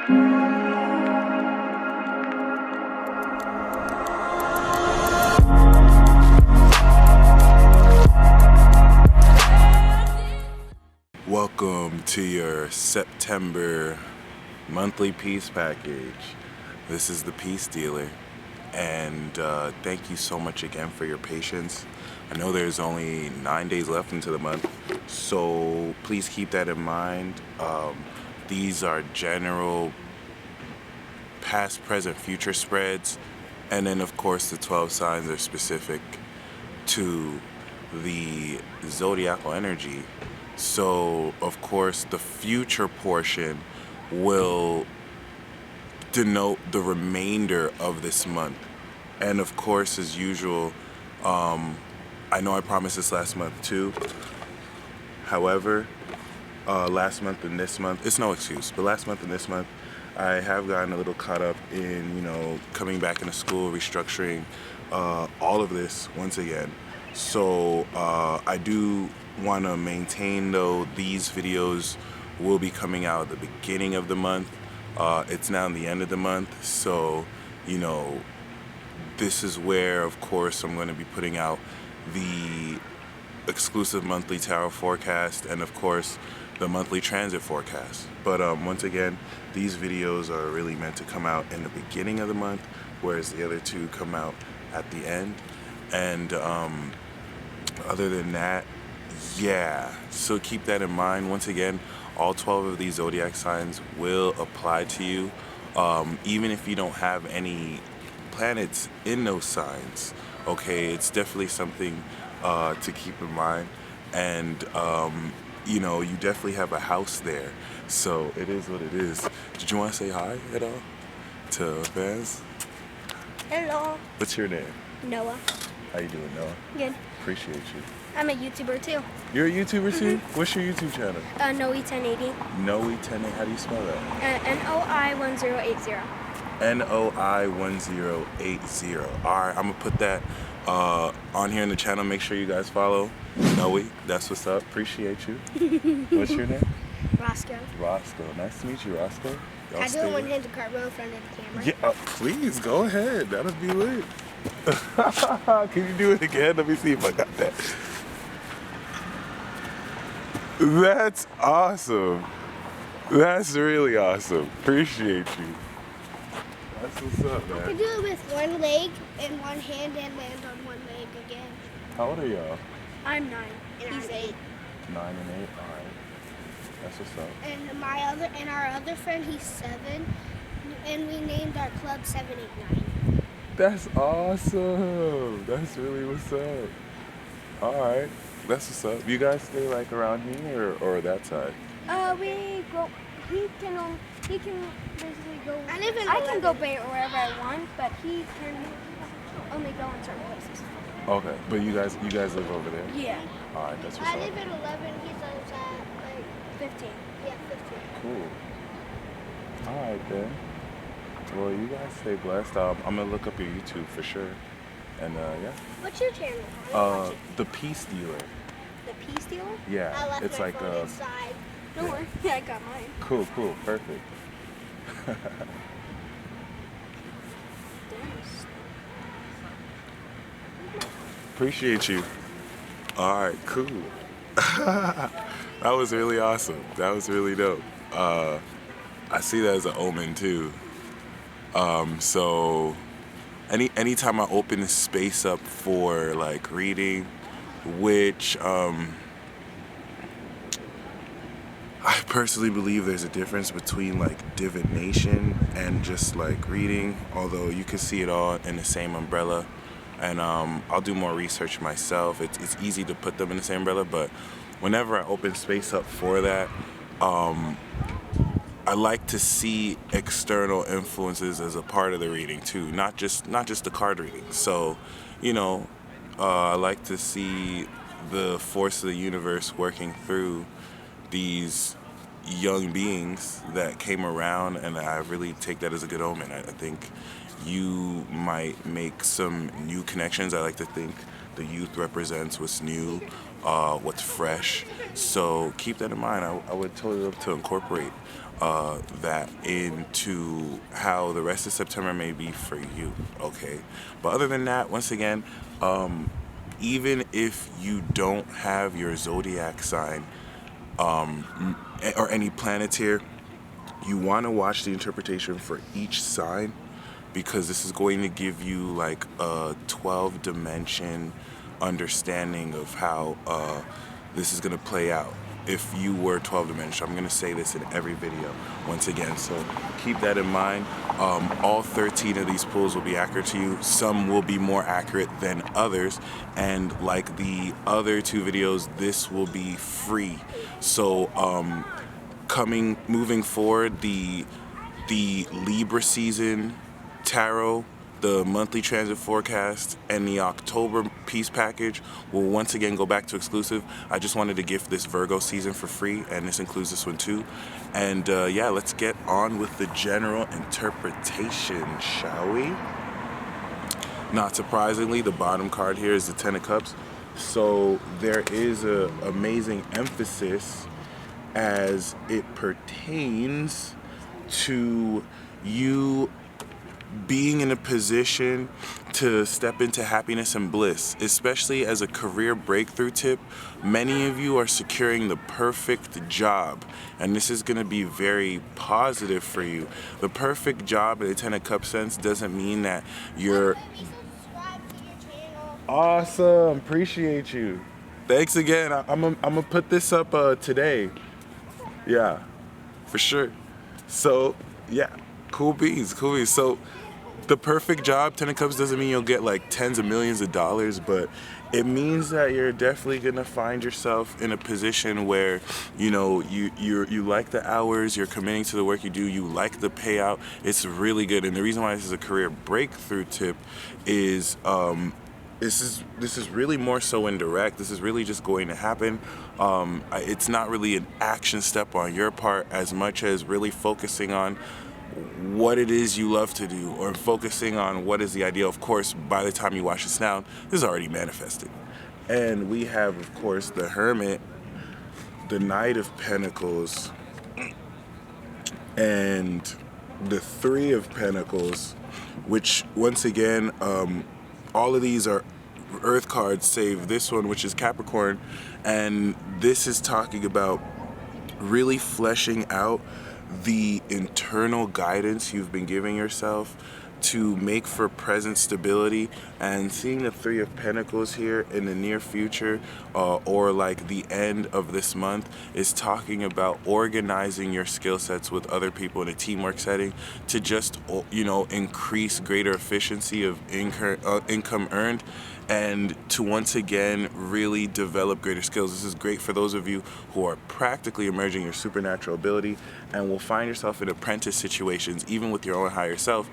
Welcome to your September monthly peace package. This is the Peace Dealer, and thank you so much again for your patience. I know there's only 9 days left into the month, so please keep that in mind. These are general past, present, future spreads, and then of course the 12 signs are specific to the zodiacal energy. So of course the future portion will denote the remainder of this month. And of course, as usual, I know I promised this last month too. However, last month and this month, it's no excuse, but last month and this month, I have gotten a little caught up in, coming back into school, restructuring, all of this once again. So I do want to maintain, though, these videos will be coming out at the beginning of the month. It's now the end of the month, so this is where, of course, I'm going to be putting out the exclusive monthly tarot forecast and, of course, the monthly transit forecast. But once again, these videos are really meant to come out in the beginning of the month, whereas the other two come out at the end. And other than that, yeah, so keep that in mind. Once again, all 12 of these zodiac signs will apply to you, even if you don't have any planets in those signs. Okay, it's definitely something to keep in mind, and you definitely have a house there, so it is what it is. Did you want to say hi at all to fans? Hello. What's your name? Noah. How you doing, Noah? Good. Appreciate you. I'm a YouTuber too. You're a YouTuber too? What's your YouTube channel? Noe1080. Noe1080. How do you spell that? NOI1080. NOI1080. Alright, I'm gonna put that on here in the channel. Make sure you guys follow Noe. That's what's up. Appreciate you. What's your name? Roscoe. Roscoe. Nice to meet you, Roscoe. Can I do a one-handed cartwheel in front of the camera? Yeah, please go ahead. That'll be lit. Can you do it again? Let me see if I got that. That's awesome. That's really awesome. Appreciate you. That's what's up, man. I can do it with one leg and one hand and land on one leg again. How old are y'all? I'm 9. And he's 8. 9 and 8. All right. That's what's up. And our other friend, he's 7, and we named our club 789. That's awesome. That's really what's up. All right. That's what's up. You guys stay like around here or that side? We go. He can basically go. I can go wherever I want, but he can only go in certain places. Okay, but you guys live over there? Yeah. All right, that's what's up. I live at 11. He lives at like 15. Yeah, 15. Cool. All right then. Well, you guys stay blessed. I'm gonna look up your YouTube for sure. And yeah. What's your channel? The Peace Dealer. The Peace Dealer? Yeah. I left it's my like phone inside. Don't worry. I got mine. Cool, perfect. Appreciate you. All right, cool. That was really awesome. That was really dope. I see that as an omen too. So anytime I open a space up for like reading, which I personally believe there's a difference between like divination and just like reading, although you can see it all in the same umbrella. And I'll do more research myself. It's easy to put them in the same umbrella, but whenever I open space up for that, I like to see external influences as a part of the reading too, not just the card reading. So, I like to see the force of the universe working through these young beings that came around, and I really take that as a good omen. I think you might make some new connections. I like to think the youth represents what's new what's fresh. So keep that in mind. I would totally love to incorporate that into how the rest of September may be for you, okay? But other than that, once again, even if you don't have your zodiac sign or any planets here, you want to watch the interpretation for each sign, because this is going to give you like a 12 dimension understanding of how this is going to play out if you were 12 dimension. I'm going to say this in every video once again, so keep that in mind. All 13 of these pulls will be accurate to you. Some will be more accurate than others, and like the other 2 videos, this will be free. So moving forward, the Libra season tarot, the monthly transit forecast, and the October peace package will once again go back to exclusive. I just wanted to gift this Virgo season for free, and this includes this one too. And yeah, let's get on with the general interpretation, shall we? Not surprisingly, the bottom card here is the Ten of Cups. So there is an amazing emphasis as it pertains to you being in a position to step into happiness and bliss, especially as a career breakthrough tip. Many of you are securing the perfect job, and this is going to be very positive for you. The perfect job in the Ten of Cups sense doesn't mean that you're awesome. Appreciate you. Thanks again. I'm gonna put this up today. Yeah, for sure. So yeah, cool beans, cool beans. So the perfect job, Ten of Cups, doesn't mean you'll get like tens of millions of dollars, but it means that you're definitely gonna find yourself in a position where, you know, you like the hours, you're committing to the work you do, you like the payout. It's really good. And the reason why this is a career breakthrough tip is this is really more so indirect. This is really just going to happen. It's not really an action step on your part as much as really focusing on what it is you love to do, or focusing on what is the ideal. Of course, by the time you watch this now, this is already manifested. And we have, of course, the Hermit, the Knight of Pentacles, and the Three of Pentacles, which once again, all of these are Earth cards save this one, which is Capricorn, and this is talking about really fleshing out the internal guidance you've been giving yourself to make for present stability. And seeing the Three of Pentacles here in the near future, or like the end of this month, is talking about organizing your skill sets with other people in a teamwork setting to just, you know, increase greater efficiency of income earned, and to once again really develop greater skills. This is great for those of you who are practically emerging your supernatural ability and will find yourself in apprentice situations, even with your own higher self,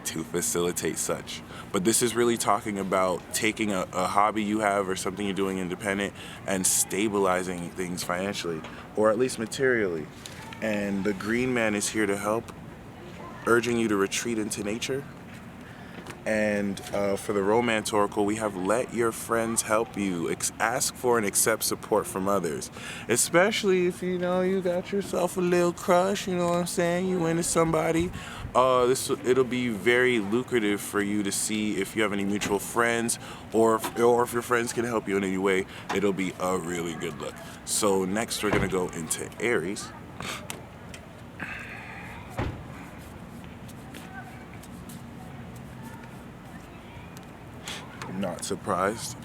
to facilitate such. But this is really talking about taking a hobby you have or something you're doing independent and stabilizing things financially, or at least materially. And the Green Man is here to help, urging you to retreat into nature. And for the Romance Oracle, we have let your friends help you. Ask for and accept support from others. Especially if, you know, you got yourself a little crush, you know what I'm saying? You into somebody. It'll be very lucrative for you to see if you have any mutual friends, or if your friends can help you in any way. It'll be a really good look. So next we're going to go into Aries. Not surprised.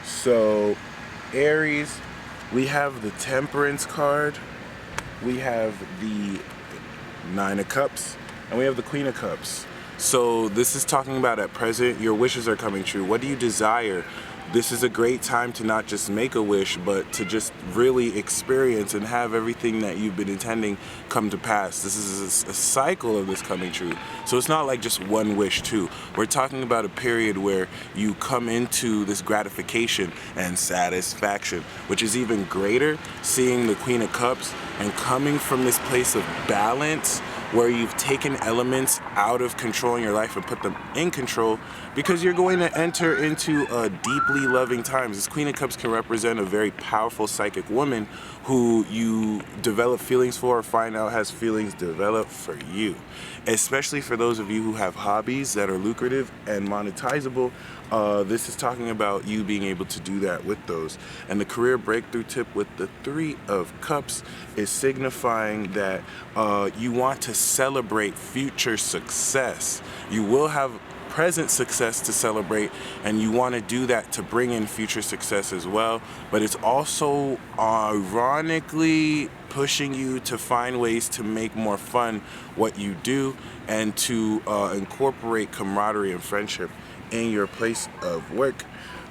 So, Aries, we have the Temperance card, we have the Nine of Cups, and we have the Queen of Cups. So this is talking about at present, your wishes are coming true. What do you desire? This is a great time to not just make a wish, but to just really experience and have everything that you've been intending come to pass. This is a cycle of this coming true. So it's not like just one wish too. We're talking about a period where you come into this gratification and satisfaction, which is even greater, seeing the Queen of Cups and coming from this place of balance where you've taken elements out of control in your life and put them in control, because you're going to enter into a deeply loving times. This Queen of Cups can represent a very powerful psychic woman who you develop feelings for or find out has feelings developed for you. Especially for those of you who have hobbies that are lucrative and monetizable, this is talking about you being able to do that with those. And the career breakthrough tip with the Three of Cups is signifying that you want to celebrate future success. You will have present success to celebrate, and you want to do that to bring in future success as well. But it's also ironically pushing you to find ways to make more fun what you do and to incorporate camaraderie and friendship in your place of work.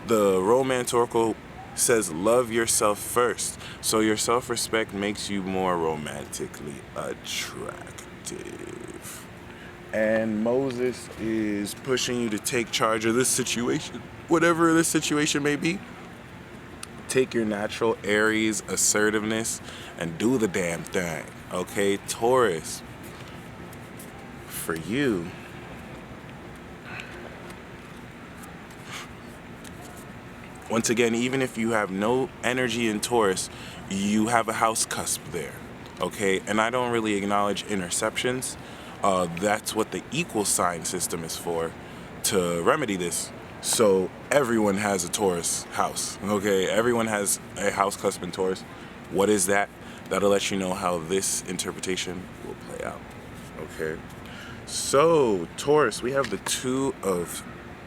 The Romance Oracle says love yourself first. So your self-respect makes you more romantically attractive. And Moses is pushing you to take charge of this situation, whatever this situation may be. Take your natural Aries assertiveness and do the damn thing, okay? Taurus, for you, once again, even if you have no energy in Taurus, you have a house cusp there, okay? And I don't really acknowledge interceptions. That's what the equal sign system is for, to remedy this. So everyone has a Taurus house, okay? Everyone has a house cusp in Taurus. What is that? That'll let you know how this interpretation will play out, okay? So Taurus, we have the Two of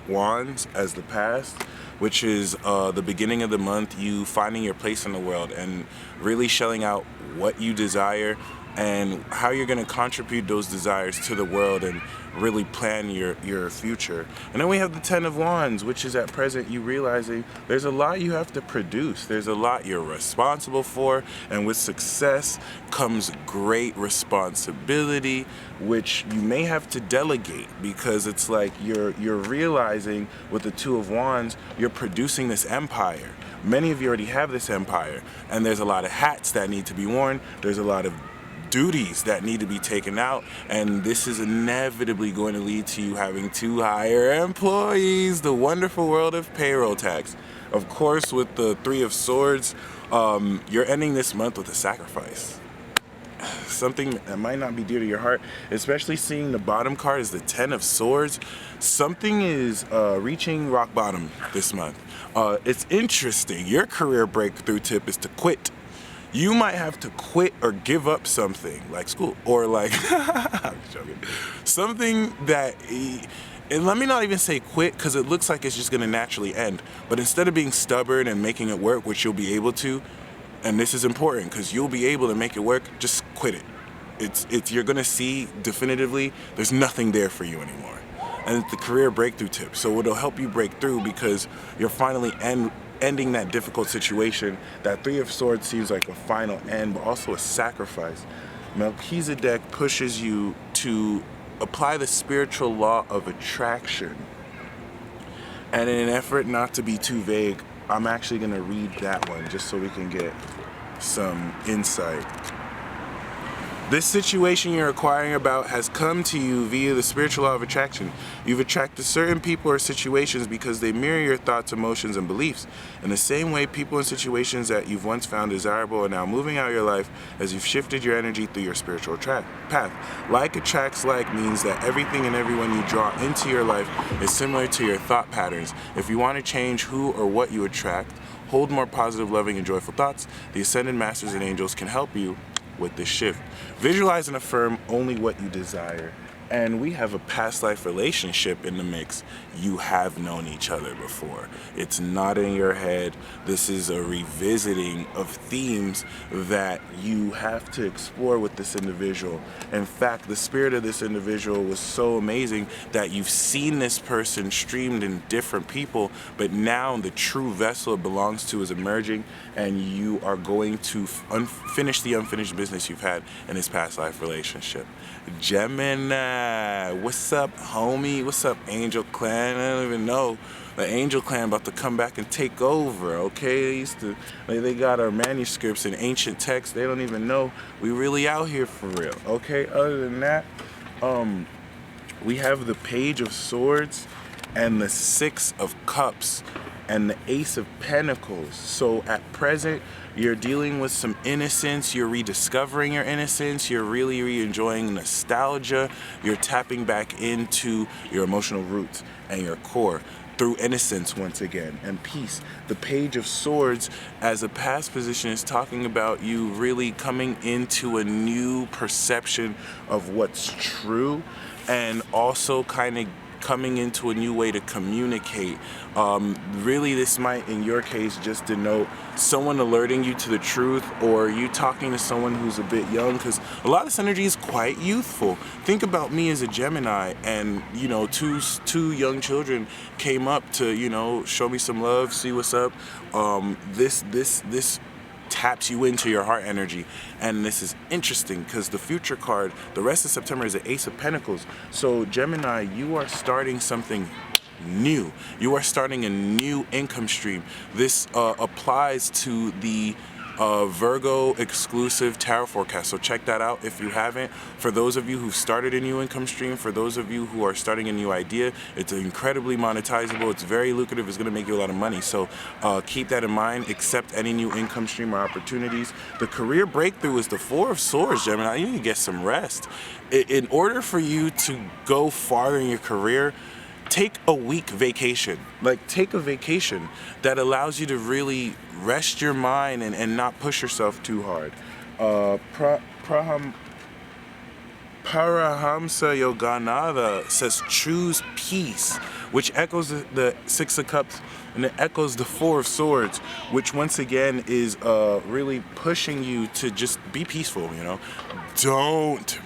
Wands as the past, which is the beginning of the month, you finding your place in the world and really shelling out what you desire and how you're going to contribute those desires to the world and really plan your future. And then we have the Ten of Wands, which is at present you realizing there's a lot you have to produce. There's a lot you're responsible for, and with success comes great responsibility, which you may have to delegate, because it's like you're realizing with the Two of Wands, you're producing this empire. Many of you already have this empire, and there's a lot of hats that need to be worn. There's a lot of duties that need to be taken out, and this is inevitably going to lead to you having to hire employees. The wonderful world of payroll tax. Of course, with the Three of Swords, you're ending this month with a sacrifice. Something that might not be dear to your heart, especially seeing the bottom card is the Ten of Swords. Something is reaching rock bottom this month. It's interesting. Your career breakthrough tip is to quit. You might have to quit or give up something like school or like I'm joking. Something that, and let me not even say quit, because it looks like it's just going to naturally end. But instead of being stubborn and making it work, which you'll be able to, and this is important because you'll be able to make it work, just quit it. It's you're going to see definitively there's nothing there for you anymore. And it's the career breakthrough tip. So it'll help you break through because you're finally ending that difficult situation. That Three of Swords seems like a final end, but also a sacrifice. Melchizedek pushes you to apply the spiritual law of attraction. And in an effort not to be too vague, I'm actually going to read that one just so we can get some insight. This situation you're inquiring about has come to you via the spiritual law of attraction. You've attracted certain people or situations because they mirror your thoughts, emotions, and beliefs. In the same way, people and situations that you've once found desirable are now moving out of your life as you've shifted your energy through your spiritual path. Like attracts like means that everything and everyone you draw into your life is similar to your thought patterns. If you want to change who or what you attract, hold more positive, loving, and joyful thoughts. The Ascended Masters and Angels can help you with this shift. Visualize and affirm only what you desire And we have a past life relationship in the mix. You have known each other before. It's not in your head. This is a revisiting of themes that you have to explore with this individual. In fact, the spirit of this individual was so amazing that you've seen this person streamed in different people, but now the true vessel it belongs to is emerging, and you are going to finish the unfinished business you've had in this past life relationship. Gemini, what's up, homie? What's up, Angel Clan? I don't even know. The Angel Clan about to come back and take over, okay? They got our manuscripts and ancient texts. They don't even know we really out here for real, okay? Other than that, we have the Page of Swords and the Six of Cups and the Ace of Pentacles. So at present, you're dealing with some innocence, you're rediscovering your innocence, you're really enjoying nostalgia, you're tapping back into your emotional roots and your core through innocence once again, and peace. The Page of Swords as a past position is talking about you really coming into a new perception of what's true, and also kind of coming into a new way to communicate. Really, this might, in your case, just denote someone alerting you to the truth, or you talking to someone who's a bit young, because a lot of this energy is quite youthful. Think about me as a Gemini, and you know, two young children came up to, you know, show me some love, see what's up. This taps you into your heart energy, and this is interesting because the future card, the rest of September, is the Ace of Pentacles. So Gemini, you are starting something new. You are starting a new income stream. This applies to the Virgo exclusive tarot forecast, so check that out if you haven't. For those of you who've started a new income stream, for those of you who are starting a new idea, it's incredibly monetizable, it's very lucrative, it's going to make you a lot of money, so keep that in mind. Accept any new income stream or opportunities. The career breakthrough is the Four of Swords, Gemini. You need to get some rest. In order for you to go farther in your career, take a week vacation. Like, take a vacation that allows you to really rest your mind and not push yourself too hard. Parahamsa Yogananda says choose peace, which echoes the Six of Cups, and it echoes the Four of Swords, which once again is really pushing you to just be peaceful, you know. Don't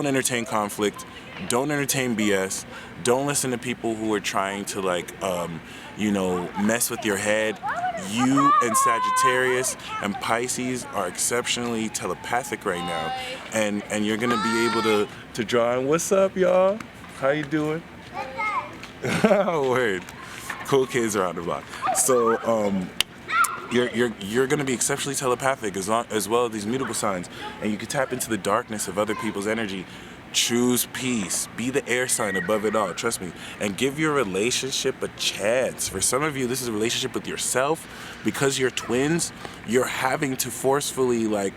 entertain conflict. Don't entertain BS. Don't listen to people who are trying to, like, you know, mess with your head. You and Sagittarius and Pisces are exceptionally telepathic right now, and you're gonna be able to draw in. What's up, y'all? How you doing? Word. Cool kids around the block. So you're going to be exceptionally telepathic as well as these mutable signs, and you can tap into the darkness of other people's energy. Choose peace. Be the air sign above it all, trust me, and give your relationship a chance. For some of you, this is a relationship with yourself. Because you're twins, you're having to forcefully, like,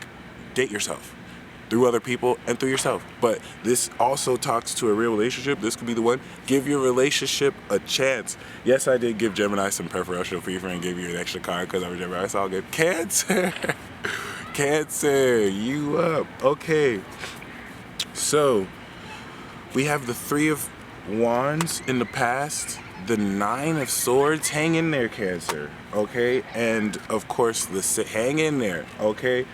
date yourself through other people and through yourself. But this also talks to a real relationship. This could be the one. Give your relationship a chance. Yes, I did give Gemini some preferential favor and give you an extra card because I'm a Gemini. It's all good. Cancer. Cancer, you up. Okay. So, we have the Three of Wands in the past, the Nine of Swords. Hang in there, Cancer. Okay? And, of course, hang in there. Okay?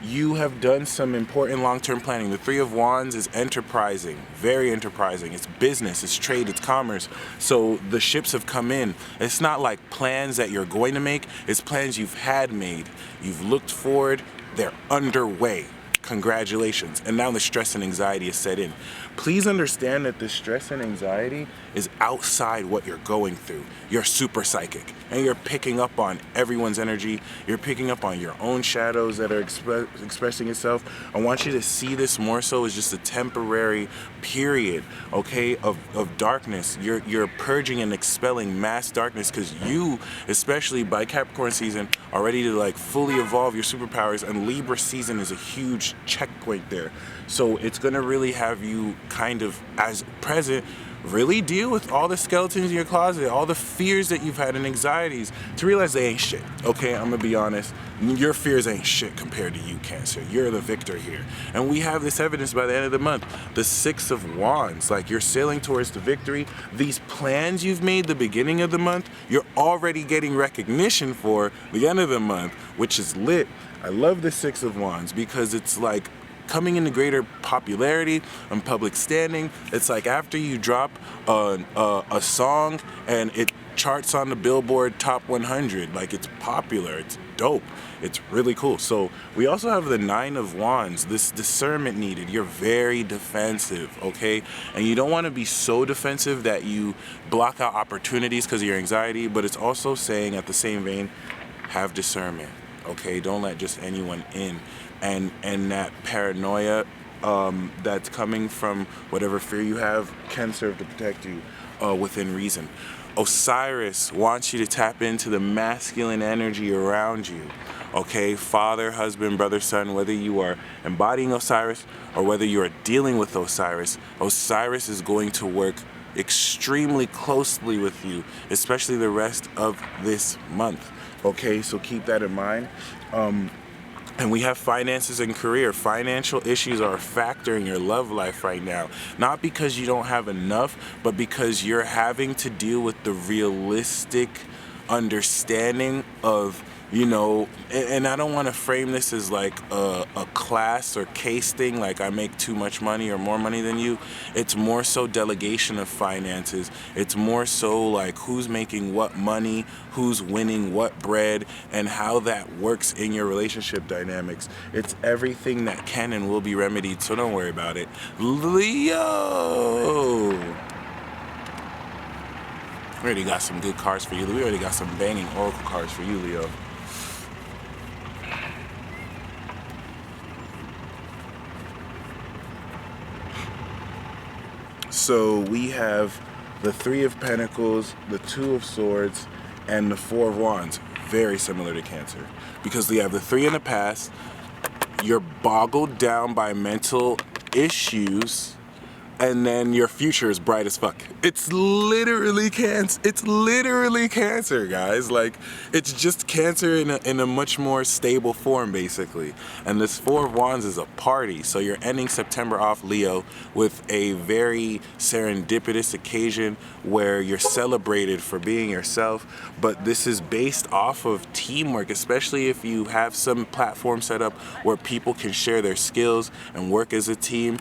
You have done some important long-term planning. The Three of Wands is enterprising, very enterprising. It's business, it's trade, it's commerce. So the ships have come in. It's not like plans that you're going to make, it's plans you've had made. You've looked forward, they're underway. Congratulations. And now the stress and anxiety is set in. Please understand that the stress and anxiety is outside what you're going through. You're super psychic, and you're picking up on everyone's energy. You're picking up on your own shadows that are expressing itself. I want you to see this more so as just a temporary period, okay, of darkness. You're purging and expelling mass darkness because you, especially by Capricorn season, are ready to, like, fully evolve your superpowers, and Libra season is a huge checkpoint there. So it's going to really have you kind of, as present, really deal with all the skeletons in your closet, all the fears that you've had and anxieties, to realize they ain't shit. Okay, I'm gonna be honest. Your fears ain't shit compared to you, Cancer. You're the victor here. And we have this evidence by the end of the month. The Six of Wands, like you're sailing towards the victory. These plans you've made the beginning of the month, you're already getting recognition for the end of the month, which is lit. I love the Six of Wands because it's like coming into greater popularity and public standing. It's like after you drop a song and it charts on the Billboard Top 100, like it's popular, it's dope, it's really cool. So we also have the Nine of Wands, this discernment needed. You're very defensive, okay? And you don't want to be so defensive that you block out opportunities because of your anxiety, but it's also saying at the same vein, have discernment, okay? Don't let just anyone in. And that paranoia that's coming from whatever fear you have can serve to protect you within reason. Osiris wants you to tap into the masculine energy around you. Okay, father, husband, brother, son, whether you are embodying Osiris or whether you are dealing with Osiris, Osiris is going to work extremely closely with you, especially the rest of this month. Okay, so keep that in mind. And we have finances and career. Financial issues are a factor in your love life right now. Not because you don't have enough, but because you're having to deal with the realistic understanding of, you know, and I don't want to frame this as like a class or case thing, like I make too much money or more money than you. It's more so delegation of finances. It's more so like who's making what money, who's winning what bread, and how that works in your relationship dynamics. It's everything that can and will be remedied, so don't worry about it. Leo! We already got some good cards for you. We already got some banging oracle cards for you, Leo. So we have the Three of Pentacles, the Two of Swords, and the Four of Wands. Very similar to Cancer. Because we have the three in the past, you're boggled down by mental issues, and then your future is bright as fuck. It's literally Cancer. It's literally Cancer, guys. Like, it's just Cancer in a much more stable form, basically. And this Four of Wands is a party. So you're ending September off, Leo, with a very serendipitous occasion where you're celebrated for being yourself. But this is based off of teamwork, especially if you have some platform set up where people can share their skills and work as a team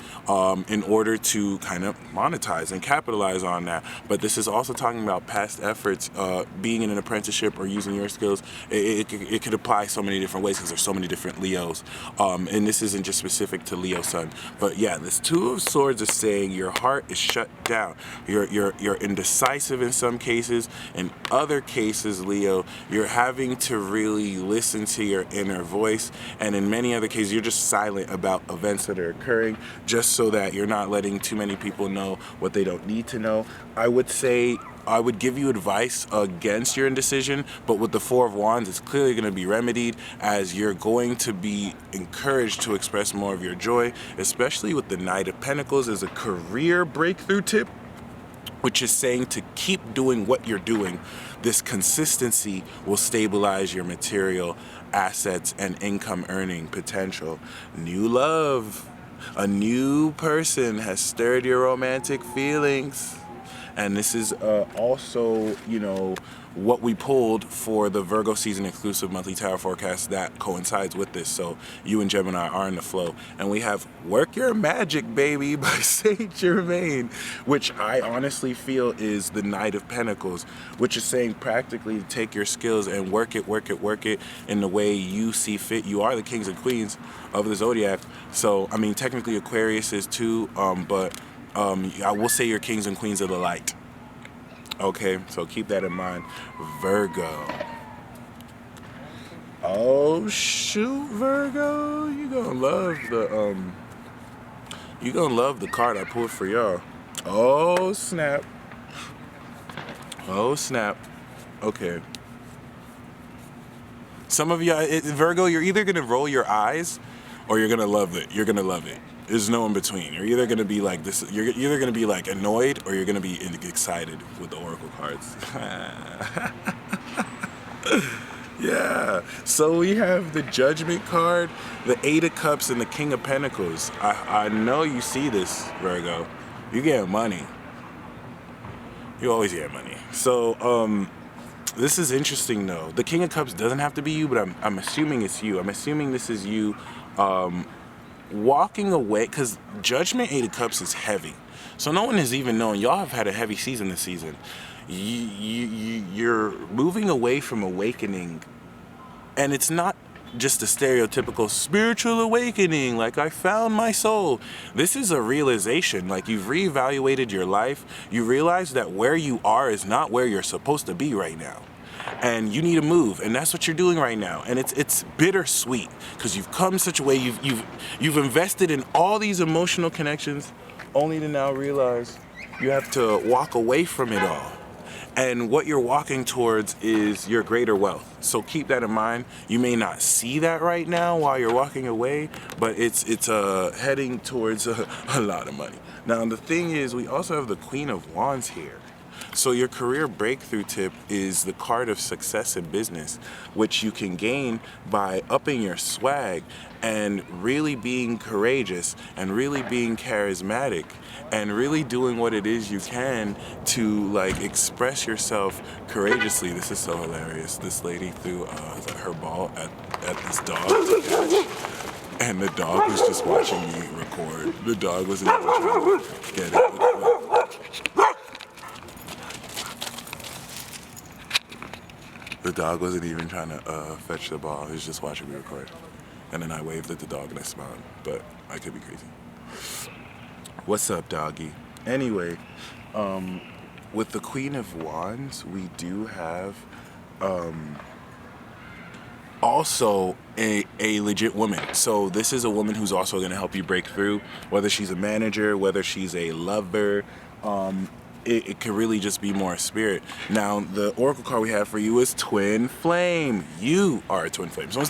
in order to kind of monetize and capitalize on that. But this is also talking about past efforts, being in an apprenticeship or using your skills. It could apply so many different ways because there's so many different Leos. And this isn't just specific to Leo sun. But yeah, this Two of Swords is saying your heart is shut down. You're indecisive in some cases. In other cases, Leo, you're having to really listen to your inner voice. And in many other cases, you're just silent about events that are occurring, just so that you're not letting too many people know what they don't need to know. I would say I would give you advice against your indecision, but with the Four of Wands, it's clearly going to be remedied as you're going to be encouraged to express more of your joy, especially with the Knight of Pentacles as a career breakthrough tip, which is saying to keep doing what you're doing. This consistency will stabilize your material assets and income earning potential. New love. A new person has stirred your romantic feelings. And this is also, you know, what we pulled for the Virgo season exclusive monthly tarot forecast that coincides with this. So you and Gemini are in the flow. And we have Work Your Magic, Baby by Saint Germain, which I honestly feel is the Knight of Pentacles, which is saying practically take your skills and work it in the way you see fit. You are the kings and queens of the zodiac. So, I mean, technically Aquarius is too, but I will say you're kings and queens of the light. Okay, so keep that in mind. Virgo. Oh shoot, Virgo, you gonna love the card I pulled for y'all. Oh snap. Oh snap. Okay. Some of y'all, Virgo, you're either gonna roll your eyes or you're gonna love it. You're gonna love it. There's no in between. You're either gonna be like this. You're either gonna be like annoyed, or you're gonna be excited with the oracle cards. Yeah. So we have the Judgment card, the Eight of Cups, and the King of Pentacles. I know you see this, Virgo. You get money. You always get money. So this is interesting though. The King of Cups doesn't have to be you, but I'm assuming it's you. I'm assuming this is you. Walking away, because Judgment, Eight of Cups is heavy. So no one has even known. Y'all have had a heavy season this season. You're moving away from awakening. And it's not just a stereotypical spiritual awakening, like I found my soul. This is a realization, like you've reevaluated your life. You realize that where you are is not where you're supposed to be right now. And you need to move, and that's what you're doing right now. And it's bittersweet because you've come such a way, you've invested in all these emotional connections, only to now realize you have to walk away from it all. And what you're walking towards is your greater wealth. So keep that in mind. You may not see that right now while you're walking away, but it's heading towards a lot of money. Now the thing is, we also have the Queen of Wands here. So your career breakthrough tip is the card of success in business, which you can gain by upping your swag and really being courageous and really being charismatic and really doing what it is you can to like express yourself courageously. This is so hilarious. This lady threw her ball at this dog, and the dog was just watching me record. The dog wasn't even trying to get it. The dog wasn't even trying to fetch the ball. He was just watching me record. And then I waved at the dog and I smiled. But I could be crazy. What's up, doggy? Anyway, with the Queen of Wands, we do have also a legit woman. So this is a woman who's also going to help you break through, whether she's a manager, whether she's a lover. It could really just be more spirit. Now, the oracle card we have for you is Twin Flame. You are a twin flame. So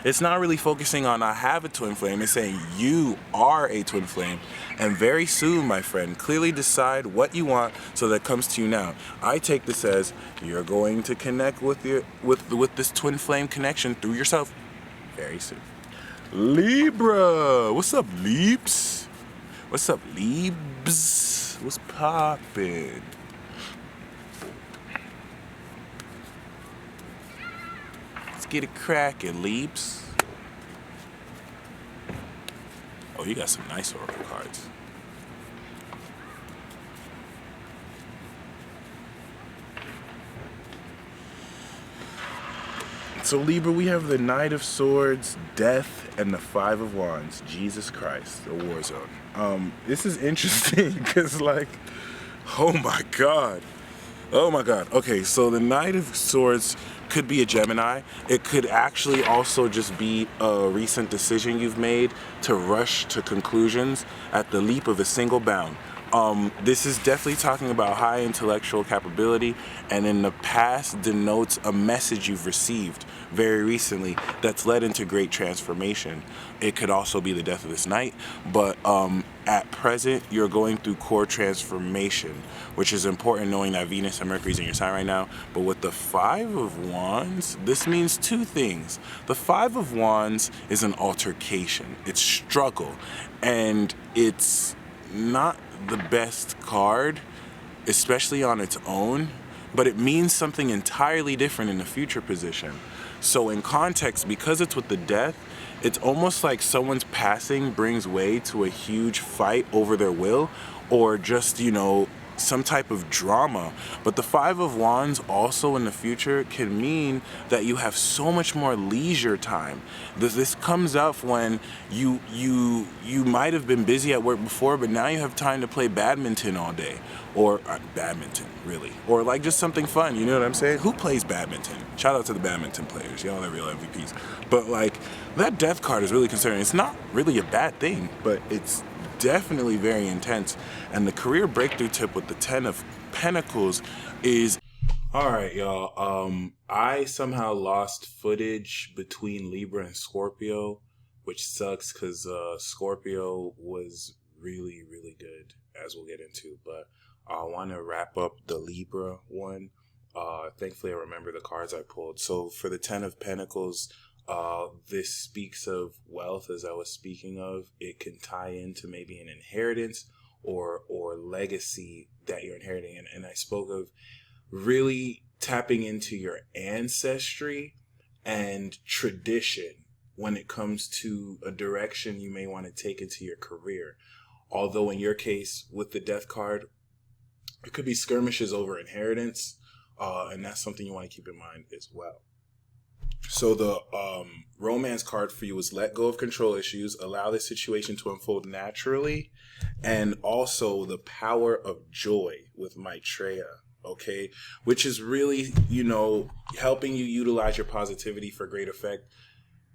it's not really focusing on I have a twin flame. It's saying you are a twin flame. And very soon, my friend, clearly decide what you want so that comes to you now. I take this as you're going to connect with this twin flame connection through yourself very soon. Libra. What's up, Leaps? What's up, Leaps? What's poppin'? Let's get it crackin', Leaps. Oh, you got some nice oracle cards. So Libra, we have the Knight of Swords, Death, and the Five of Wands. Jesus Christ, the war zone. This is interesting because, like, oh my God. Okay, so the Knight of Swords could be a Gemini. It could actually also just be a recent decision you've made to rush to conclusions at the leap of a single bound. This is definitely talking about high intellectual capability, and in the past denotes a message you've received very recently that's led into great transformation. It could also be the death of this knight, but at present you're going through core transformation, which is important, knowing that Venus and Mercury's in your sign right now. But with the Five of Wands, this means two things. The Five of Wands is an altercation. It's struggle, and it's not the best card, especially on its own, but it means something entirely different in the future position. So in context, because it's with the death, it's almost like someone's passing brings way to a huge fight over their will, or just, you know, some type of drama. But the Five of Wands also in the future can mean that you have so much more leisure time. This comes up when you might have been busy at work before, but now you have time to play badminton all day, or badminton really, or like just something fun. You know what I'm saying? Who plays badminton? Shout out to the badminton players. Y'all are real MVPs. But like, that death card is really concerning. It's not really a bad thing, but it's definitely very intense. And the career breakthrough tip with the 10 of Pentacles is, all right, y'all, I somehow lost footage between Libra and Scorpio which sucks because Scorpio was really, really good, as we'll get into. But I want to wrap up the Libra one. Thankfully, I remember the cards I pulled. So for the 10 of Pentacles, this speaks of wealth, as I was speaking of. It can tie into maybe an inheritance or legacy that you're inheriting. And I spoke of really tapping into your ancestry and tradition when it comes to a direction you may want to take into your career. Although in your case, with the Death card, it could be skirmishes over inheritance, and that's something you want to keep in mind as well. So the romance card for you is let go of control issues, allow the situation to unfold naturally, and also the power of joy with Maitreya, okay? Which is really, helping you utilize your positivity for great effect.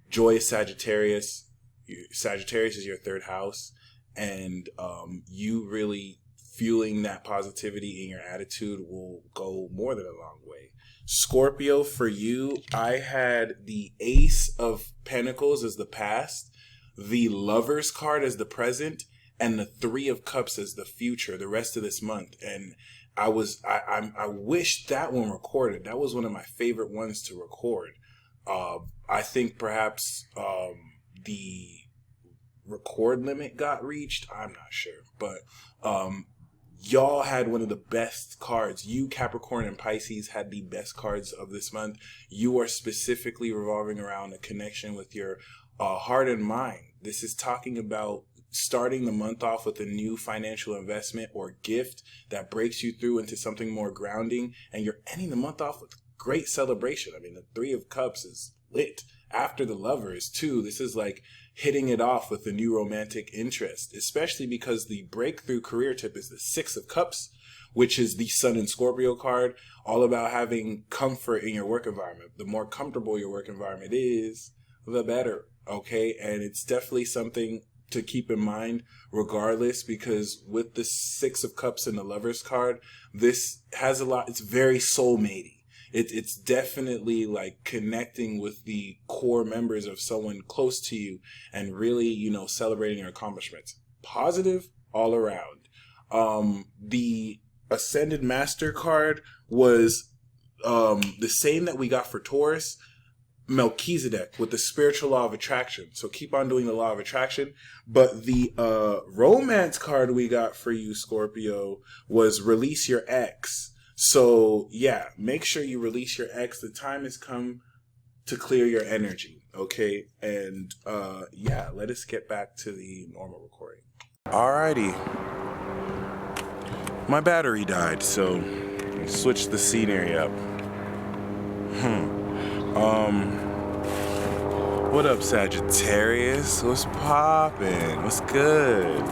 Joy is Sagittarius. Sagittarius is your third house, and you really fueling that positivity in your attitude will go more than a long way. Scorpio, for you, I had the Ace of Pentacles as the past, the Lovers card as the present, and the Three of Cups as the future, the rest of this month. And I wish that one recorded. That was one of my favorite ones to record. I think perhaps the record limit got reached. I'm not sure, but y'all had one of the best cards. You, Capricorn, and Pisces had the best cards of this month. You are specifically revolving around a connection with your heart and mind. This is talking about starting the month off with a new financial investment or gift that breaks you through into something more grounding, and you're ending the month off with great celebration. I mean, the Three of Cups is lit. After the Lovers, too, this is like hitting it off with a new romantic interest, especially because the breakthrough career tip is the Six of Cups, which is the Sun and Scorpio card, all about having comfort in your work environment. The more comfortable your work environment is, the better, okay? And it's definitely something to keep in mind regardless, because with the Six of Cups and the Lovers card, this has a lot, it's very soulmatey. It's definitely like connecting with the core members of someone close to you and really, celebrating your accomplishments. Positive all around. The Ascended Master card was the same that we got for Taurus, Melchizedek, with the spiritual law of attraction. So keep on doing the law of attraction. But the romance card we got for you, Scorpio, was release your ex. So, yeah, make sure you release your ex. The time has come to clear your energy, okay? And, let us get back to the normal recording. Alrighty. My battery died, so switch the scenery up. What up, Sagittarius? What's poppin'? What's good?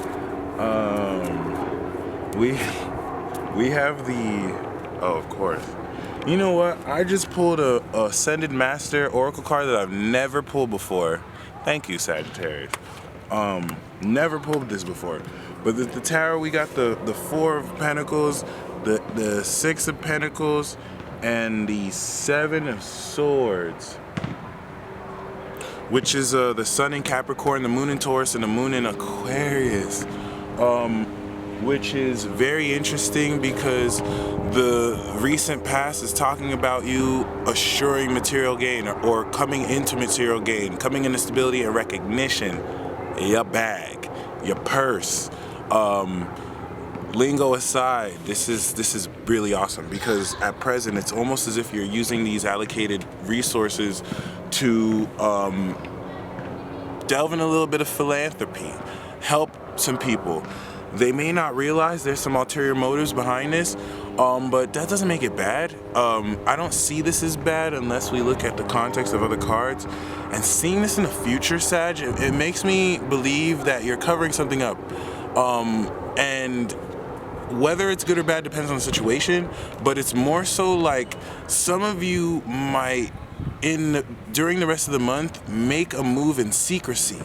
We have the... Oh, of course. You know what? I just pulled a Ascended Master Oracle card that I've never pulled before. Thank you, Sagittarius. Never pulled this before. But the tarot, we got the Four of Pentacles, the Six of Pentacles, and the Seven of Swords, which is the Sun in Capricorn, the Moon in Taurus, and the Moon in Aquarius. Which is very interesting because the recent past is talking about you assuring material gain or coming into material gain, coming into stability and recognition, your bag, your purse. Lingo aside, this is really awesome because at present it's almost as if you're using these allocated resources to delve in a little bit of philanthropy, help some people. They may not realize there's some ulterior motives behind this, but that doesn't make it bad. I don't see this as bad unless we look at the context of other cards. And seeing this in the future, Sag, it makes me believe that you're covering something up. And whether it's good or bad depends on the situation, but it's more so like some of you might, during the rest of the month, make a move in secrecy.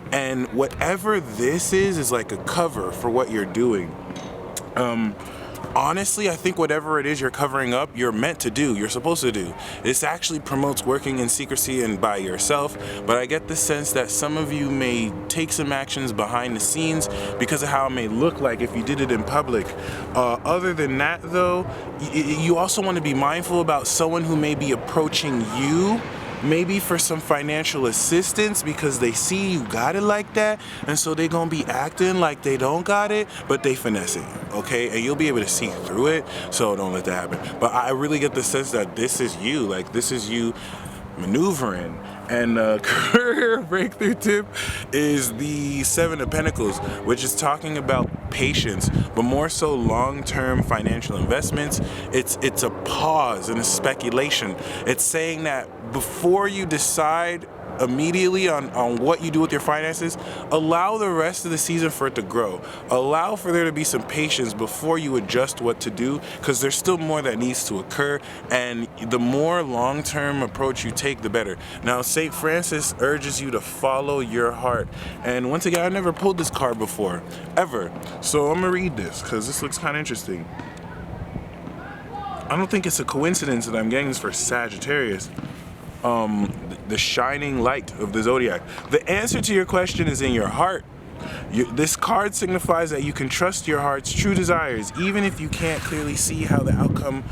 And whatever this is like a cover for what you're doing. honestly, I think whatever it is you're covering up, you're meant to do, you're supposed to do. This actually promotes working in secrecy and by yourself, but I get the sense that some of you may take some actions behind the scenes because of how it may look like if you did it in public. Other than that, though, you also want to be mindful about someone who may be approaching you, maybe for some financial assistance because they see you got it like that, and so they gonna be acting like they don't got it, but they finessing you, okay? And you'll be able to see through it, so don't let that happen. But I really get the sense that this is you, like this is you maneuvering. And career breakthrough tip is the Seven of Pentacles, which is talking about patience, but more so long-term financial investments. It's a pause and a speculation. It's saying that before you decide immediately on what you do with your finances, allow the rest of the season for it to grow. Allow for there to be some patience before you adjust what to do, because there's still more that needs to occur, and the more long-term approach you take, the better. Now, St. Francis urges you to follow your heart, and once again, I never pulled this card before, ever, so I'm gonna read this because this looks kind of interesting. I don't think it's a coincidence that I'm getting this for Sagittarius. The shining light of the zodiac. The answer to your question is in your heart. This card signifies that you can trust your heart's true desires, even if you can't clearly see how the outcome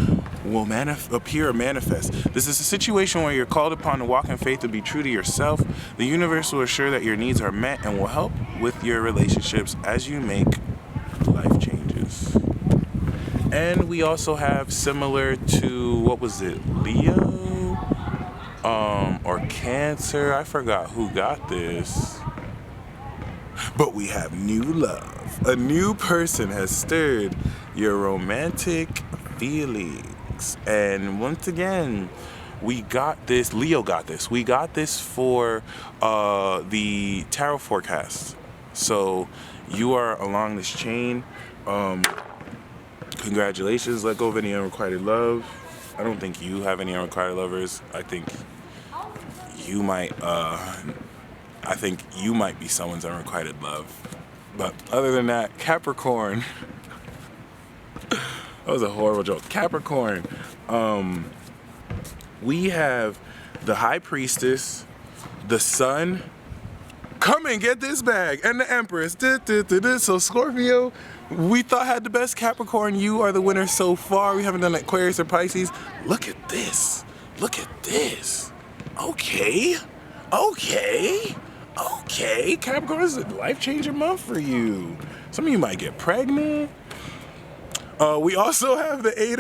will appear or manifest. This is a situation where you're called upon to walk in faith and be true to yourself. The universe will assure that your needs are met and will help with your relationships as you make life changes. And we also have, similar to, what was it, Leo? Or Cancer, I forgot who got this. But we have new love. A new person has stirred your romantic feelings. And once again, we got this, Leo got this. We got this for the tarot forecast. So you are along this chain. Congratulations, let go of any unrequited love. I don't think you have any unrequited lovers. I think you might be someone's unrequited love. But other than that, Capricorn. That was a horrible joke. Capricorn. We have the High Priestess, the Sun. Come and get this bag, and the Empress. So Scorpio, we thought had the best. Capricorn, you are the winner so far. We haven't done Aquarius or Pisces. Look at this. Look at this. Okay. Capricorn is a life-changing month for you. Some of you might get pregnant. We also have the Eight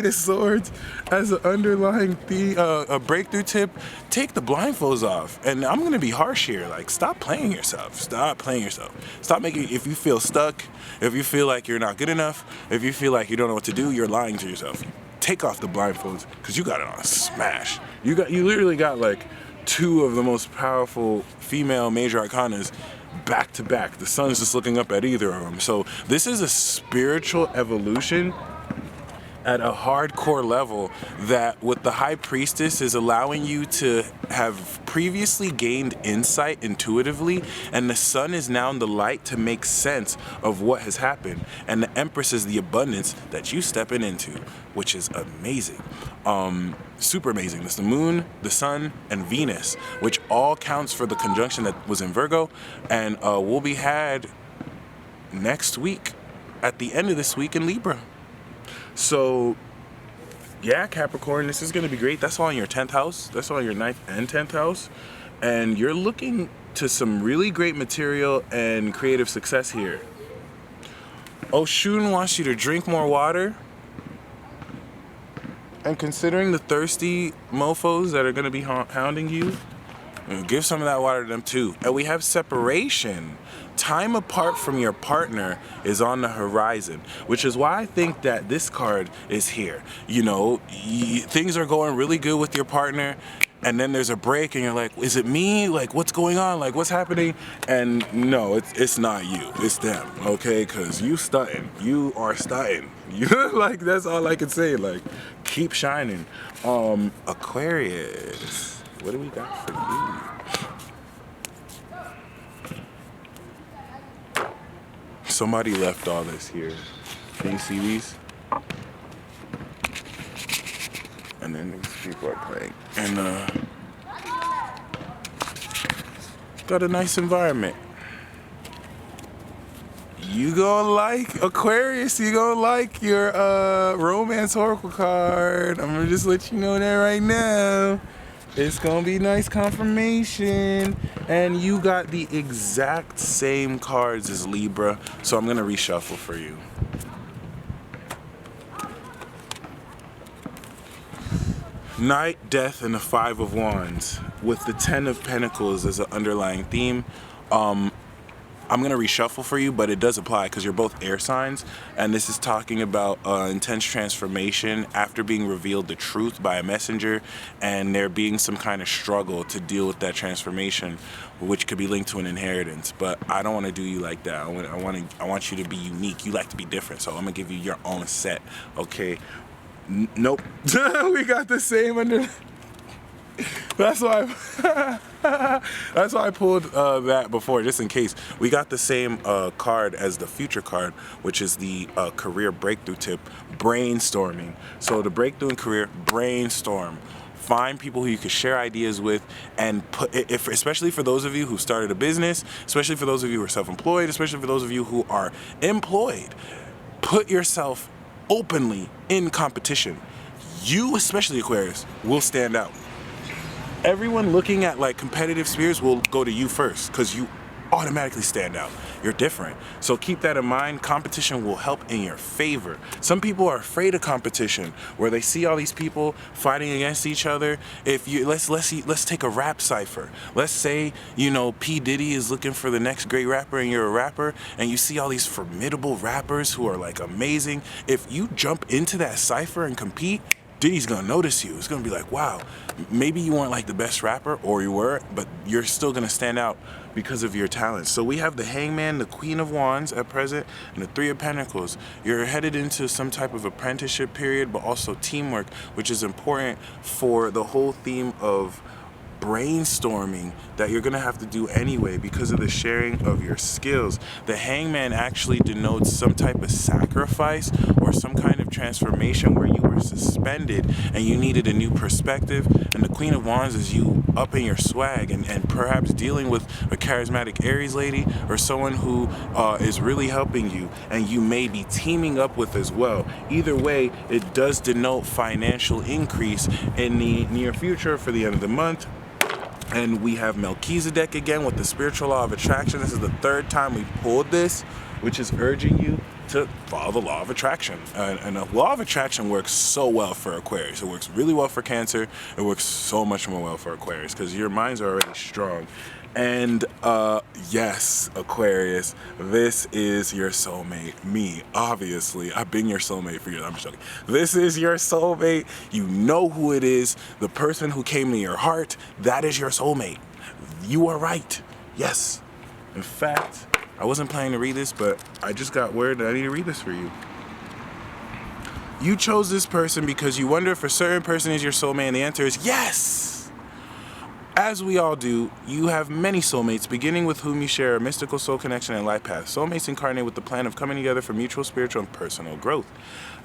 of Swords as an underlying theme, a breakthrough tip. Take the blindfolds off. And I'm gonna be harsh here. Like, stop playing yourself. Stop playing yourself. Stop making. If you feel stuck, if you feel like you're not good enough, if you feel like you don't know what to do, you're lying to yourself. Take off the blindfolds, because you got it on a smash. You literally got like two of the most powerful female major arcanas back to back. The sun's just looking up at either of them. So this is a spiritual evolution at a hardcore level that, with the High Priestess, is allowing you to have previously gained insight intuitively, and the Sun is now in the light to make sense of what has happened, and the Empress is the abundance that you stepping into, which is amazing. Super amazing. It's the Moon, the Sun, and Venus, which all counts for the conjunction that was in Virgo, and will be had next week, at the end of this week, in Libra. So, yeah, Capricorn, this is going to be great. That's all in your 10th house. That's all in your 9th and 10th house. And you're looking to some really great material and creative success here. Oshun wants you to drink more water. And considering the thirsty mofos that are going to be hounding you, give some of that water to them too. And we have separation. Time apart from your partner is on the horizon, which is why I think that this card is here. You know, things are going really good with your partner, and then there's a break and you're like, is it me? Like, what's going on? Like, what's happening? And no, it's not you, it's them, okay? Because you stunting. You are stunting. Like, that's all I can say. Like, keep shining. Aquarius, what do we got for you? Somebody left all this here. Can you see these? And then these people are playing. And got a nice environment. You gonna like Aquarius, you gonna like your romance oracle card. I'm gonna just let you know that right now. It's gonna be nice confirmation. And you got the exact same cards as Libra, so I'm gonna reshuffle for you. Night, Death, and the Five of Wands with the Ten of Pentacles as an underlying theme. I'm going to reshuffle for you, but it does apply because you're both air signs, and this is talking about intense transformation after being revealed the truth by a messenger, and there being some kind of struggle to deal with that transformation, which could be linked to an inheritance. But I don't want to do you like that. I want you to be unique. You like to be different, so I'm going to give you your own set, okay? Nope. We got the same under... That's why I pulled that before, just in case. We got the same card as the future card, which is the career breakthrough tip, brainstorming. So the breakthrough in career, brainstorm. Find people who you can share ideas with, and especially for those of you who started a business, especially for those of you who are self-employed, especially for those of you who are employed, put yourself openly in competition. You, especially Aquarius, will stand out. Everyone looking at like competitive spheres will go to you first because you automatically stand out. You're different. So keep that in mind. Competition will help in your favor. Some people are afraid of competition where they see all these people fighting against each other. If you let's take a rap cipher. Let's say, you know, P. Diddy is looking for the next great rapper and you're a rapper, and you see all these formidable rappers who are like amazing. If you jump into that cipher and compete, Diddy's gonna notice you. It's gonna be like, wow, maybe you weren't like the best rapper, or you were, but you're still gonna stand out because of your talents. So we have the Hangman, the Queen of Wands at present, and the Three of Pentacles. You're headed into some type of apprenticeship period, but also teamwork, which is important for the whole theme of brainstorming that you're gonna have to do anyway because of the sharing of your skills. The Hangman actually denotes some type of sacrifice or some kind of transformation where you were suspended and you needed a new perspective. And the Queen of Wands is you upping your swag and perhaps dealing with a charismatic Aries lady or someone who is really helping you and you may be teaming up with as well. Either way, it does denote financial increase in the near future for the end of the month. And we have Melchizedek again with the spiritual law of attraction. This is the third time we pulled this, which is urging you to follow the law of attraction. And the law of attraction works so well for Aquarius. It works really well for Cancer. It works so much more well for Aquarius because your minds are already strong. And yes, Aquarius, this is your soulmate. Me, obviously. I've been your soulmate for years. I'm just joking. This is your soulmate. You know who it is. The person who came to your heart, that is your soulmate. You are right. Yes. In fact, I wasn't planning to read this, but I just got word that I need to read this for you. You chose this person because you wonder if a certain person is your soulmate, and the answer is yes! As we all do, you have many soulmates, beginning with whom you share a mystical soul connection and life path. Soulmates incarnate with the plan of coming together for mutual spiritual and personal growth.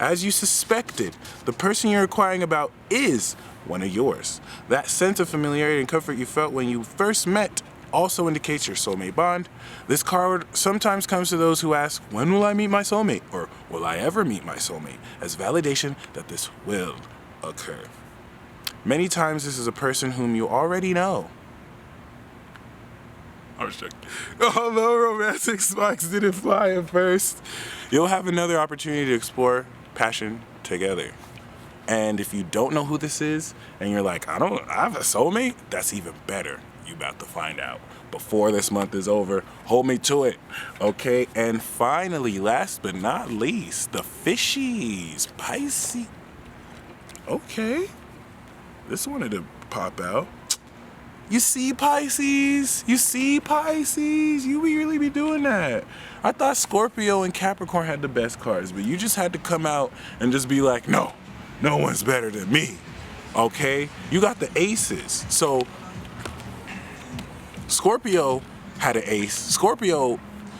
As you suspected, the person you're inquiring about is one of yours. That sense of familiarity and comfort you felt when you first met also indicates your soulmate bond. This card sometimes comes to those who ask, when will I meet my soulmate? Or will I ever meet my soulmate? As validation that this will occur. Many times this is a person whom you already know. I was joking. Although romantic sparks didn't fly at first, you'll have another opportunity to explore passion together. And if you don't know who this is, and you're like, I have a soulmate, that's even better. You about to find out before this month is over. Hold me to it, okay? And finally, last but not least, the fishies, Pisces. Okay. This wanted to pop out. You see, Pisces? You see, Pisces? You really be doing that. I thought Scorpio and Capricorn had the best cards, but you just had to come out and just be like, no one's better than me, okay? You got the aces. So Scorpio had an ace. Scorpio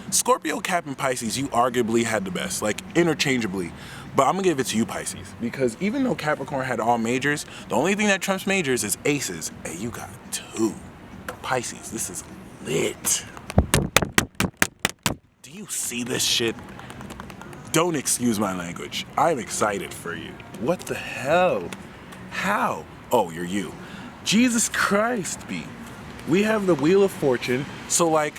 Scorpio, Cap, and Pisces, you arguably had the best, like interchangeably. But I'm gonna give it to you, Pisces, because even though Capricorn had all majors, the only thing that trumps majors is aces, and you got 2. Pisces, this is lit. Do you see this shit? Don't excuse my language. I'm excited for you. What the hell? How? Oh, you're you. Jesus Christ, B. We have the Wheel of Fortune, so like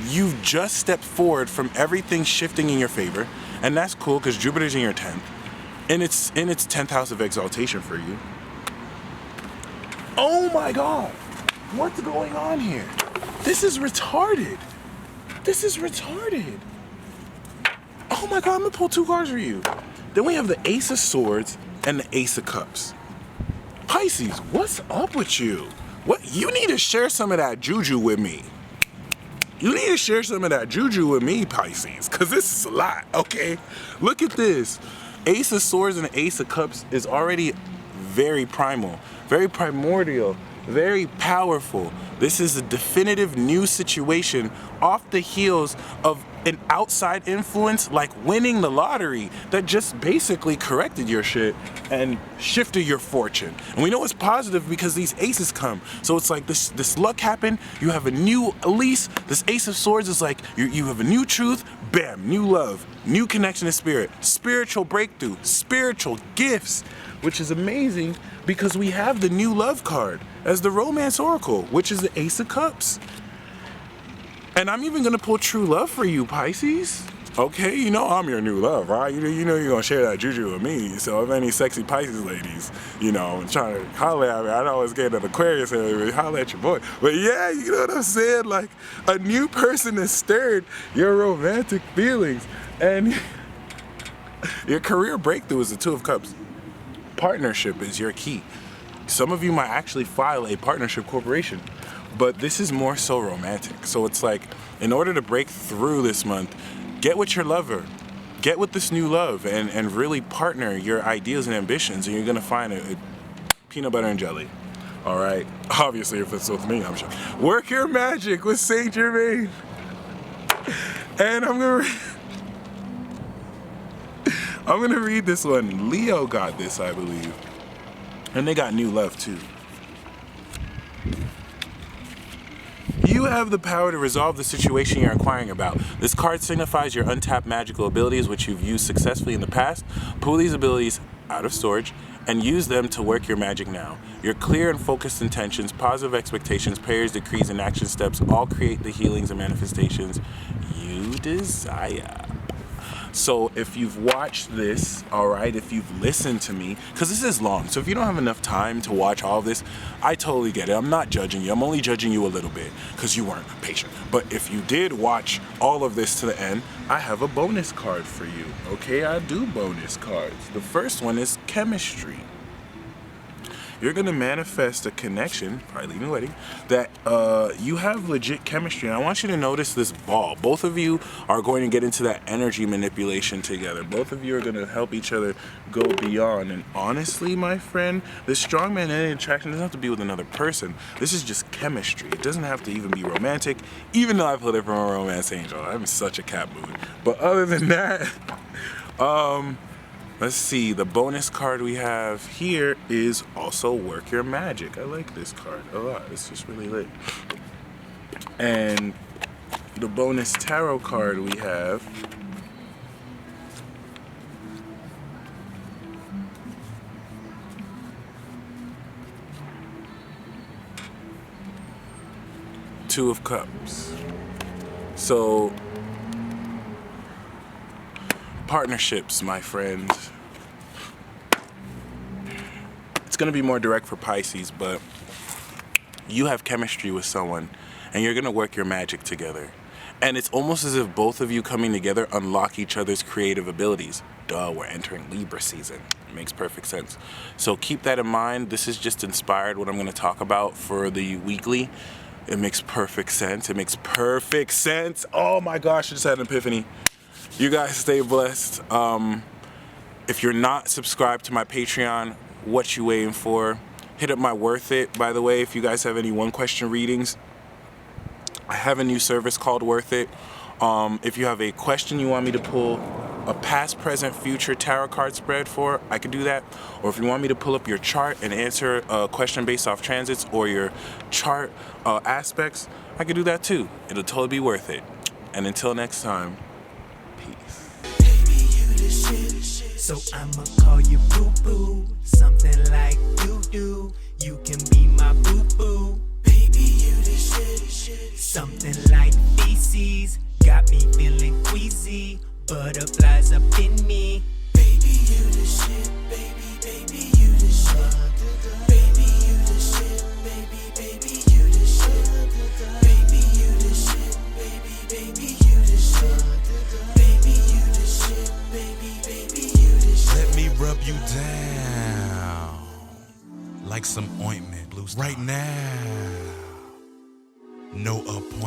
you've just stepped forward from everything shifting in your favor, and that's cool because Jupiter's in your 10th, and it's in its 10th house of exaltation for you. Oh my God, what's going on here? This is retarded. This is retarded. Oh my God, I'm gonna pull 2 cards for you. Then we have the Ace of Swords and the Ace of Cups. Pisces, what's up with you? What? You need to share some of that juju with me. You need to share some of that juju with me, Pisces, because this is a lot, okay? Look at this. Ace of Swords and Ace of Cups is already very primal, very primordial, very powerful. This is a definitive new situation off the heels of an outside influence like winning the lottery that just basically corrected your shit and shifted your fortune. And we know it's positive because these aces come. So it's like this luck happened, you have a new lease. This Ace of Swords is like you have a new truth, bam, new love, new connection to spirit, spiritual breakthrough, spiritual gifts, which is amazing because we have the new love card as the romance oracle, which is the Ace of Cups. And I'm even gonna pull true love for you, Pisces. Okay, you know I'm your new love, right? You know you're gonna share that juju with me. So if any sexy Pisces ladies, you know, trying to holler at me, I know it's getting an Aquarius and holler at your boy. But yeah, you know what I'm saying? Like a new person has stirred your romantic feelings, and your career breakthrough is the 2 of Cups. Partnership is your key. Some of you might actually file a partnership corporation. But this is more so romantic. So it's like, in order to break through this month, get with your lover, get with this new love, and really partner your ideas and ambitions, and you're gonna find a peanut butter and jelly. All right? Obviously, if it's with me, I'm sure. Work your magic with Saint Germain. And I'm gonna read this one. Leo got this, I believe. And they got new love too. You have the power to resolve the situation you're inquiring about. This card signifies your untapped magical abilities, which you've used successfully in the past. Pull these abilities out of storage and use them to work your magic now. Your clear and focused intentions, positive expectations, prayers, decrees, and action steps all create the healings and manifestations you desire. So if you've watched this, all right, if you've listened to me, because this is long, so if you don't have enough time to watch all of this, I totally get it. I'm not judging you. I'm only judging you a little bit because you weren't patient. But if you did watch all of this to the end, I have a bonus card for you, okay? I do bonus cards. The first one is chemistry. You're gonna manifest a connection, probably leaving a wedding, that you have legit chemistry. And I want you to notice this ball. Both of you are going to get into that energy manipulation together. Both of you are gonna help each other go beyond. And honestly, my friend, this strong magnetic attraction doesn't have to be with another person. This is just chemistry. It doesn't have to even be romantic, even though I pulled it from a romance angel. I'm in such a cat mood. But other than that, let's see, the bonus card we have here is also Work Your Magic. I like this card a lot. It's just really lit. And the bonus tarot card we have Two of Cups. So partnerships, my friend. It's gonna be more direct for Pisces, but you have chemistry with someone and you're gonna work your magic together. And it's almost as if both of you coming together unlock each other's creative abilities. Duh, we're entering Libra season. It makes perfect sense. So keep that in mind. This is just inspired what I'm gonna talk about for the weekly. It makes perfect sense. It makes perfect sense. Oh my gosh, I just had an epiphany. You guys stay blessed. If you're not subscribed to my Patreon, what you waiting for? Hit up my Worthyt, by the way, if you guys have any one-question readings. I have a new service called Worthyt. If you have a question you want me to pull a past, present, future tarot card spread for, I could do that. Or if you want me to pull up your chart and answer a question based off transits or your chart aspects, I could do that too. It'll totally be worth it. And until next time, peace. Baby, you the shit. So I'ma call you boo-boo. Something like you. You can be my boo-boo. Baby, you the shit. Something like feces. Got me feeling queasy. Butterflies up in me. Baby, you the shit. Baby, you the shit. Baby, you the shit. Baby, you the shit. Baby, you the shit. Baby, you the shit. Baby, you the shit. Baby, you the shit. Let me rub you down like some ointment right now. No appointment.